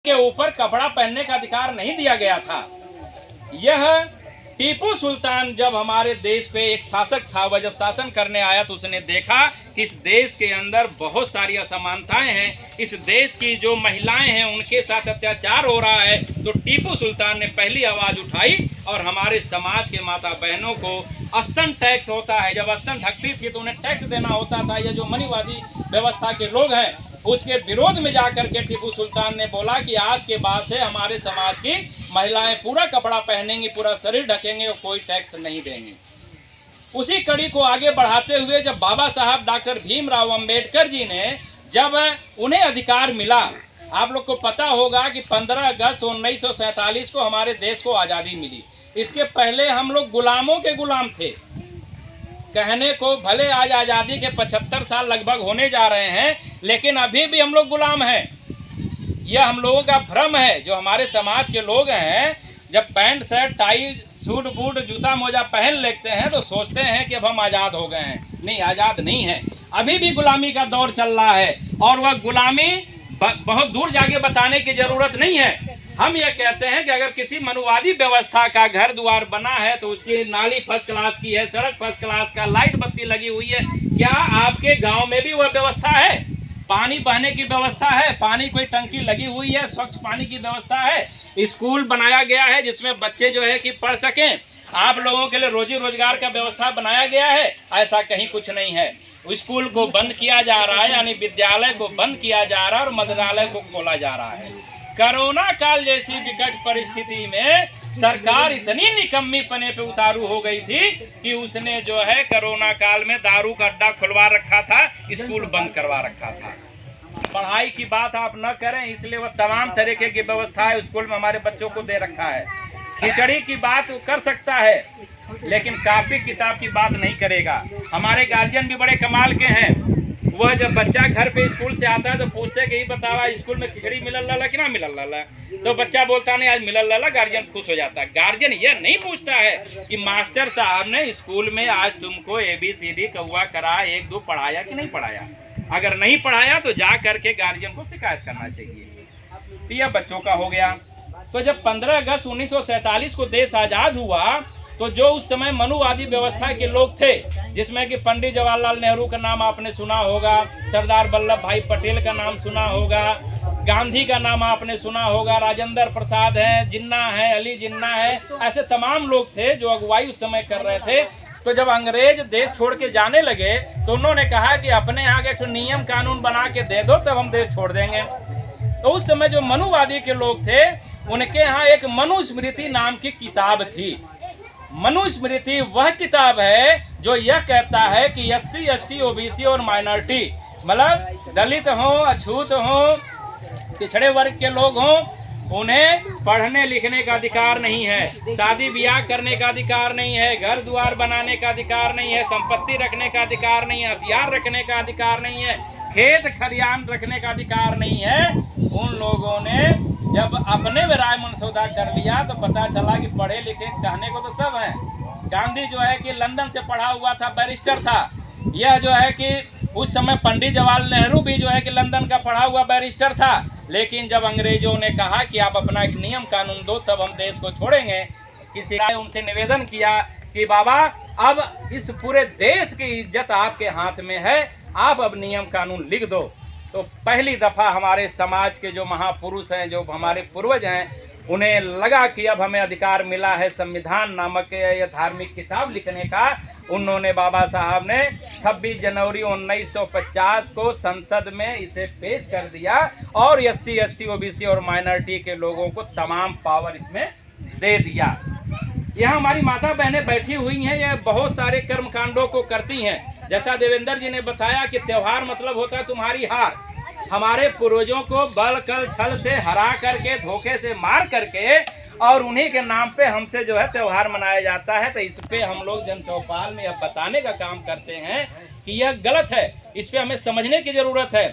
के ऊपर कपड़ा पहनने का अधिकार नहीं दिया गया था। यह टीपू सुल्तान जब हमारे देश पे एक शासक था, वह जब शासन करने आया तो उसने देखा कि इस देश के अंदर बहुत सारी असमानताएं हैं, इस देश की जो महिलाएं हैं उनके साथ अत्याचार हो रहा है। तो टीपू सुल्तान ने पहली आवाज़ उठाई और हमारे समाज के माता बहनों को स्तन टैक्स होता है, जब स्तन ढकती थी तो उन्हें टैक्स देना होता था। ये जो मनीवादी व्यवस्था के लोग हैं उसके विरोध में जाकर के टीपू सुल्तान ने बोला कि आज के बाद से हमारे समाज की महिलाएं पूरा कपड़ा पहनेंगी, पूरा शरीर ढकेंगे और कोई टैक्स नहीं देंगे। उसी कड़ी को आगे बढ़ाते हुए जब बाबा साहब डॉक्टर भीमराव अंबेडकर जी ने जब उन्हें अधिकार मिला, आप लोग को पता होगा कि 15 अगस्त 1947 को हमारे देश को आज़ादी मिली। इसके पहले हम लोग गुलामों के गुलाम थे। कहने को भले आज आज़ादी के 75 साल लगभग होने जा रहे हैं, लेकिन अभी भी हम लोग गुलाम हैं। यह हम लोगों का भ्रम है। जो हमारे समाज के लोग हैं जब pant shirt tie suit boot जूता मोजा पहन लेते हैं तो सोचते हैं कि अब हम आज़ाद हो गए हैं। नहीं, आज़ाद नहीं है, अभी भी गुलामी का दौर चल रहा है। और वह गुलामी बहुत दूर जाके बताने की जरूरत नहीं है। हम ये कहते हैं कि अगर किसी मनुवादी व्यवस्था का घर द्वार बना है तो उसकी नाली फर्स्ट क्लास की है, सड़क फर्स्ट क्लास का, लाइट बत्ती लगी हुई है। क्या आपके गांव में भी वह व्यवस्था है? पानी बहने की व्यवस्था है, पानी कोई टंकी लगी हुई है, स्वच्छ पानी की व्यवस्था है, स्कूल बनाया गया है जिसमें बच्चे जो है कि पढ़ सकें, आप लोगों के लिए रोजी रोजगार का व्यवस्था बनाया गया है? ऐसा कहीं कुछ नहीं है। स्कूल को बंद किया जा रहा है, यानी विद्यालय को बंद किया जा रहा है और मदरालय को खोला जा रहा है। कोरोना काल जैसी विकट परिस्थिति में सरकार इतनी निकम्मीपने पे उतारू हो गई थी कि उसने जो है कोरोना काल में दारू का अड्डा खुलवा रखा था, स्कूल बंद करवा रखा था। पढ़ाई की बात आप न करें, इसलिए वह तमाम तरीके की व्यवस्थाएं स्कूल में हमारे बच्चों को दे रखा है। खिचड़ी की बात कर सकता है लेकिन कॉपी किताब की बात नहीं करेगा। हमारे गार्जियन भी बड़े कमाल के हैं। वह जब बच्चा घर पे स्कूल से आता है तो पूछते कि बतावा स्कूल में खिचड़ी मिलल लाला कि ना मिलल लाला, तो बच्चा बोलता नहीं आज मिलल लाला, गार्जियन खुश हो जाता है। गार्जियन यह नहीं पूछता है कि मास्टर साहब ने स्कूल में आज तुमको ABCD कौवा करा 1 2 पढ़ाया कि नहीं पढ़ाया। अगर नहीं पढ़ाया तो जा करके गार्जियन को शिकायत करना चाहिए। तो यह बच्चों का हो गया। तो जब 15 अगस्त 1947 को देश आज़ाद हुआ तो जो उस समय मनुवादी व्यवस्था के लोग थे, जिसमें कि पंडित जवाहरलाल नेहरू का नाम आपने सुना होगा, सरदार वल्लभ भाई पटेल का नाम सुना होगा, गांधी का नाम आपने सुना होगा, राजेंद्र प्रसाद हैं, जिन्ना है, अली जिन्ना है, ऐसे तमाम लोग थे जो अगुवाई उस समय कर रहे थे। तो जब अंग्रेज देश छोड़ के जाने लगे तो उन्होंने कहा कि अपने यहाँ के नियम कानून बना के दे दो तब हम देश छोड़ देंगे। तो उस समय जो मनुवादी के लोग थे उनके यहाँ एक मनुस्मृति नाम की किताब थी। मनुस्मृति वह किताब है जो यह कहता है कि SC ST OBC और माइनॉरिटी, मतलब दलित हों, अछूत हों, पिछड़े वर्ग के लोग हों, उन्हें पढ़ने लिखने का अधिकार नहीं है, शादी ब्याह करने का अधिकार नहीं है, घर द्वार बनाने का अधिकार नहीं है, संपत्ति रखने का अधिकार नहीं है, हथियार रखने का अधिकार नहीं है, खेत खलिहान रखने का अधिकार नहीं है। उन लोगों ने जब अपने में राय मनसौदा कर लिया तो पता चला कि पढ़े लिखे कहने को तो सब हैं। गांधी जो है कि लंदन से पढ़ा हुआ था, बैरिस्टर था। यह जो है कि उस समय पंडित जवाहरलाल नेहरू भी जो है कि लंदन का पढ़ा हुआ बैरिस्टर था। लेकिन जब अंग्रेजों ने कहा कि आप अपना एक नियम कानून दो तब हम देश को छोड़ेंगे, किसी ने उनसे निवेदन किया कि बाबा अब इस पूरे देश की इज्जत आपके हाथ में है, आप अब नियम कानून लिख दो। तो पहली दफ़ा हमारे समाज के जो महापुरुष हैं, जो हमारे पूर्वज हैं, उन्हें लगा कि अब हमें अधिकार मिला है संविधान नामक यह धार्मिक किताब लिखने का। उन्होंने बाबा साहब ने 26 जनवरी 1950 को संसद में इसे पेश कर दिया और SC ST OBC और माइनॉरिटी के लोगों को तमाम पावर इसमें दे दिया। यहाँ हमारी माता बहनें बैठी हुई हैं, यह बहुत सारे कर्मकांडों को करती हैं। जैसा देवेंद्र जी ने बताया कि त्योहार मतलब होता है तुम्हारी हार। हमारे पूर्वजों को बल कल छल से हरा करके, धोखे से मार करके और उन्हीं के नाम पे हमसे जो है त्योहार मनाया जाता है। तो इस पे हम लोग जन चौपाल में अब बताने का काम करते हैं कि यह गलत है। इस पे हमें समझने की जरूरत है।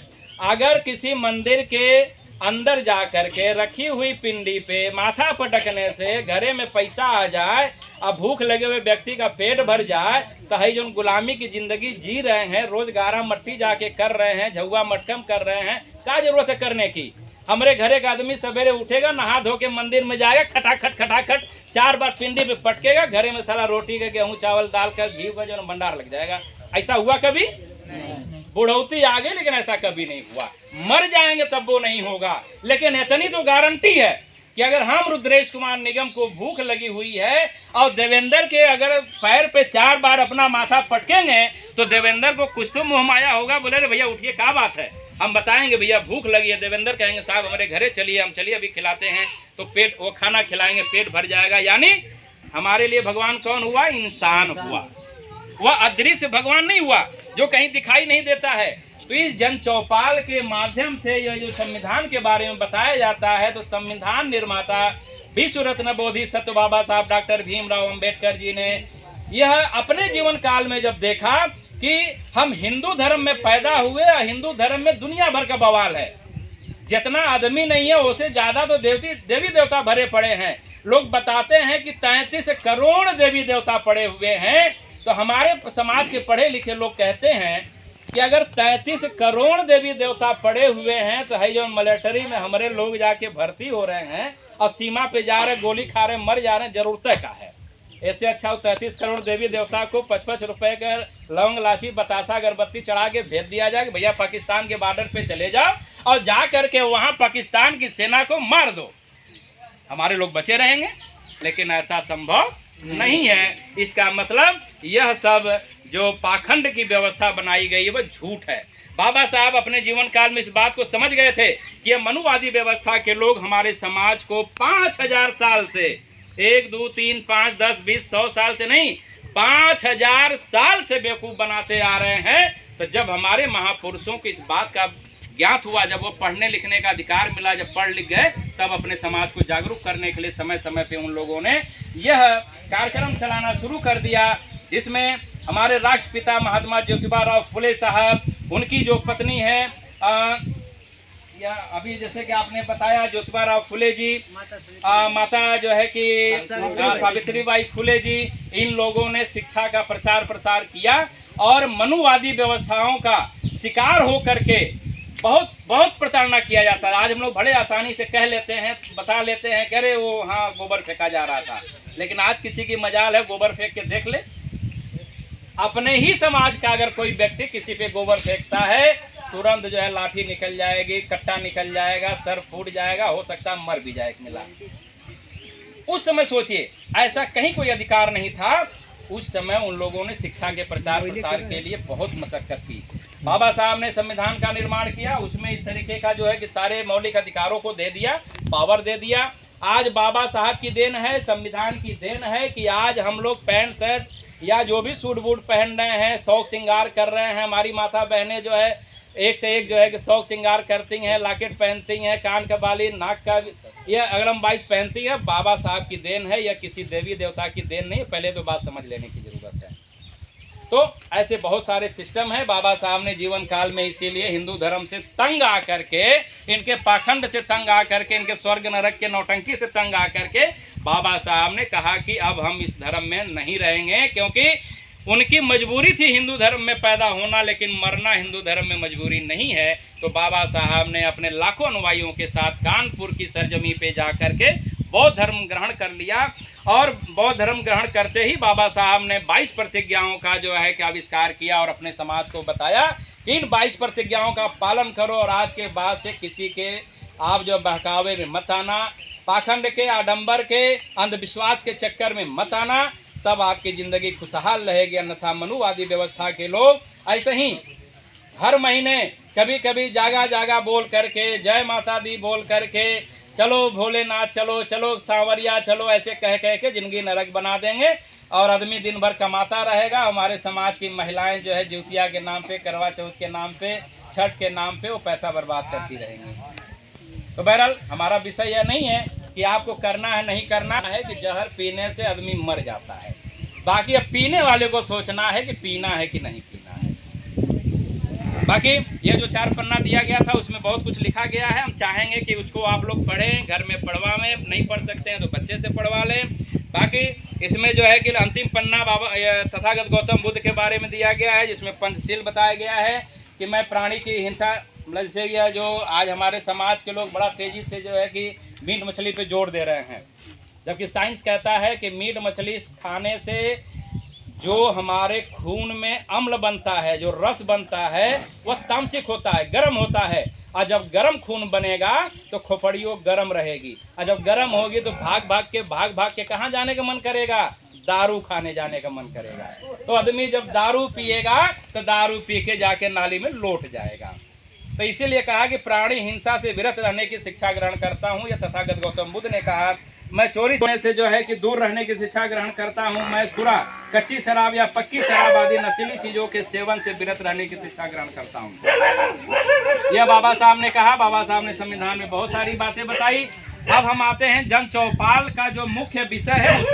अगर किसी मंदिर के अंदर जा करके रखी हुई पिंडी पे माथा पटकने से घरे में पैसा आ जाए और भूख लगे हुए व्यक्ति का पेट भर जाए, तो है जो गुलामी की जिंदगी जी रहे हैं, रोजगारा मट्टी जाके कर रहे हैं, झुआ मटकम कर रहे हैं, क्या जरूरत है करने की? हमारे घरे का आदमी सवेरे उठेगा, नहा धो के मंदिर में जाएगा, खटाखट 4 बार पिंडी पे पटकेगा, घरे में सारा रोटी का गेहूं चावल दाल का घी का जो भंडार लग जाएगा। ऐसा हुआ कभी? बुढ़ौती आ गई, लेकिन ऐसा कभी नहीं हुआ। मर जाएंगे तब वो नहीं होगा, लेकिन इतनी तो गारंटी है कि अगर हम रुद्रेश कुमार निगम को भूख लगी हुई है और देवेंद्र के अगर पैर पे 4 बार अपना माथा पटकेंगे तो देवेंद्र को कुछ तो मुँह माया होगा, बोले रे भैया उठिए, क्या बात है। हम बताएंगे भैया भूख लगी है, देवेंद्र कहेंगे साहब हमारे घरे चलिए, हम चलिए अभी खिलाते हैं, तो पेट वो खाना खिलाएंगे, पेट भर जाएगा। यानी हमारे लिए भगवान कौन हुआ? इंसान हुआ। वह अदृश्य भगवान नहीं हुआ जो कहीं दिखाई नहीं देता है। तो इस जन चौपाल के माध्यम से यह जो संविधान के बारे में बताया जाता है, तो संविधान निर्माता विश्व रत्न बोधि सत्य बाबा साहब डॉक्टर भीमराव अंबेडकर जी ने यह अपने जीवन काल में जब देखा कि हम हिंदू धर्म में पैदा हुए और हिंदू धर्म में दुनिया भर का बवाल है, जितना आदमी नहीं है उससे ज्यादा तो देवी देवता भरे पड़े हैं। लोग बताते हैं कि 33 करोड़ देवी देवता पड़े हुए हैं। तो हमारे समाज के पढ़े लिखे लोग कहते हैं कि अगर 33 करोड़ देवी देवता पड़े हुए हैं तो है जो मिलिट्री में हमारे लोग जाके भर्ती हो रहे हैं और सीमा पे जा रहे, गोली खा रहे, मर जा रहे हैं, जरूरत का है। ऐसे अच्छा 33 करोड़ देवी देवता को 55 रुपए का लौंग लाची बतासा अगरबत्ती चढ़ा के भेज दिया जाए कि भैया पाकिस्तान के बॉर्डर पे चले जाओ और जा करके वहां पाकिस्तान की सेना को मार दो, हमारे लोग बचे रहेंगे। लेकिन ऐसा संभव नहीं है। इसका मतलब यह सब जो पाखंड की व्यवस्था बनाई गई है वह झूठ है। बाबा साहब अपने जीवन काल में इस बात को समझ गए थे कि यह मनुवादी व्यवस्था के लोग हमारे समाज को 5000 साल से 1 2 3 5 10 20 100 साल से नहीं 5000 साल से बेवकूफ़ बनाते आ रहे हैं। तो जब हमारे महापुरुषों को इस बात का ज्ञात हुआ, जब वो पढ़ने लिखने का अधिकार मिला, जब पढ़ लिख गए, तब अपने समाज को जागरूक करने के लिए समय समय पे उन लोगों ने यह कार्यक्रम चलाना शुरू कर दिया, जिसमें हमारे राष्ट्रपिता महात्मा ज्योतिबा राव फुले साहब, उनकी जो पत्नी है या अभी जैसे कि आपने बताया ज्योतिबा राव फुले जी, माता जो है कि सावित्रीबाई फुले जी, इन लोगों ने शिक्षा का प्रचार प्रसार किया और मनुवादी व्यवस्थाओं का शिकार हो करके बहुत प्रताड़ना किया जाता है। आज हम लोग बड़े आसानी से कह लेते हैं, बता लेते हैं, कह रहे वो हाँ गोबर फेंका जा रहा था, लेकिन आज किसी की मजाल है गोबर फेंक के देख ले। अपने ही समाज का अगर कोई व्यक्ति किसी पे गोबर फेंकता है, तुरंत जो है लाठी निकल जाएगी, कट्टा निकल जाएगा, सर फूट जाएगा, हो सकता है मर भी जाए मिला। उस समय सोचिए, ऐसा कहीं कोई अधिकार नहीं था। उस समय उन लोगों ने शिक्षा के प्रचार प्रसार के लिए बहुत मशक्कत की। बाबा साहब ने संविधान का निर्माण किया, उसमें इस तरीके का जो है कि सारे मौलिक अधिकारों को दे दिया, पावर दे दिया। आज बाबा साहब की देन है, संविधान की देन है कि आज हम लोग पैंट शर्ट या जो भी सूट बूट पहन रहे हैं, शौक श्रृंगार कर रहे हैं। हमारी माता बहनें जो है एक से एक जो है कि शौक श्रृंगार करती हैं, लॉकेट पहनती हैं, कान का बाली, नाक का यह अगरम बाइस पहनती है। बाबा साहब की देन है, यह किसी देवी देवता की देन नहीं। पहले तो बात समझ लेने की जरूरत है। तो ऐसे बहुत सारे सिस्टम है। बाबा साहब ने जीवन काल में इसीलिए हिंदू धर्म से तंग आकर के, इनके पाखंड से तंग आकर के, इनके स्वर्ग नरक के नौटंकी से तंग आकर के बाबा साहब ने कहा कि अब हम इस धर्म में नहीं रहेंगे, क्योंकि उनकी मजबूरी थी हिंदू धर्म में पैदा होना, लेकिन मरना हिंदू धर्म में मजबूरी नहीं है। तो बाबा साहब ने अपने लाखों अनुयायियों के साथ कानपुर की सरजमी पे जाकर के बौद्ध धर्म ग्रहण कर लिया। और बौद्ध धर्म ग्रहण करते ही बाबा साहब ने 22 प्रतिज्ञाओं का जो है कि आविष्कार किया और अपने समाज को बताया कि इन 22 प्रतिज्ञाओं का पालन करो और आज के बाद से किसी के आप जो बहकावे में मत आना, पाखंड के, आडंबर के, अंधविश्वास के चक्कर में मत आना, तब आपकी ज़िंदगी खुशहाल रहेगी। अन्यथा मनुवादी व्यवस्था के लोग ऐसे ही हर महीने कभी कभी जागा जागा बोल करके, जय माता दी बोल करके, चलो भोलेनाथ चलो, चलो सांवरिया चलो, ऐसे कह कह के ज़िंदगी नरक बना देंगे और आदमी दिन भर कमाता रहेगा। हमारे समाज की महिलाएं जो है ज्योतिया के नाम पे, करवा चौथ के नाम पे, छठ के नाम पे वो पैसा बर्बाद करती रहेंगी। तो बहरहाल हमारा विषय यह नहीं है कि आपको करना है नहीं करना है, कि जहर पीने से आदमी मर जाता है। बाकी अब पीने वाले को सोचना है कि पीना है कि नहीं पीना है। बाकी ये जो 4 पन्ना दिया गया था उसमें बहुत कुछ लिखा गया है। हम चाहेंगे कि उसको आप लोग पढ़ें, घर में पढ़वाएं, नहीं पढ़ सकते हैं तो बच्चे से पढ़वा लें। बाकी इसमें जो है कि अंतिम पन्ना बाबा तथागत गौतम बुद्ध के बारे में दिया गया है, जिसमें पंचशील बताया गया है कि मैं प्राणी की हिंसा मतलब जैसे कि जो आज हमारे समाज के लोग बड़ा तेजी से जो है कि मीट मछली पे जोर दे रहे हैं, जबकि साइंस कहता है कि मीट मछली खाने से जो हमारे खून में अम्ल बनता है, जो रस बनता है, वह तामसिक होता है, गर्म होता है। और जब गर्म खून बनेगा तो खोपड़ियों गर्म रहेगी, और जब गर्म होगी तो भाग भाग के कहाँ जाने का मन करेगा? दारू खाने जाने का मन करेगा। तो आदमी जब दारू पिएगा तो दारू पी के जाके नाली में लौट जाएगा। तो इसीलिए कहा कि प्राणी हिंसा से विरत रहने की शिक्षा ग्रहण करता हूँ। यह तथागत गौतम बुद्ध ने कहा। मैं चोरी से जो है कि दूर रहने की शिक्षा ग्रहण करता हूँ। मैं सुरा, कच्ची शराब या पक्की शराब आदि नशीली चीजों के सेवन से विरत रहने की शिक्षा ग्रहण करता हूँ। यह बाबा साहब ने कहा। बाबा साहब ने संविधान में बहुत सारी बातें बताई। अब हम आते हैं जन चौपाल का जो मुख्य विषय है उस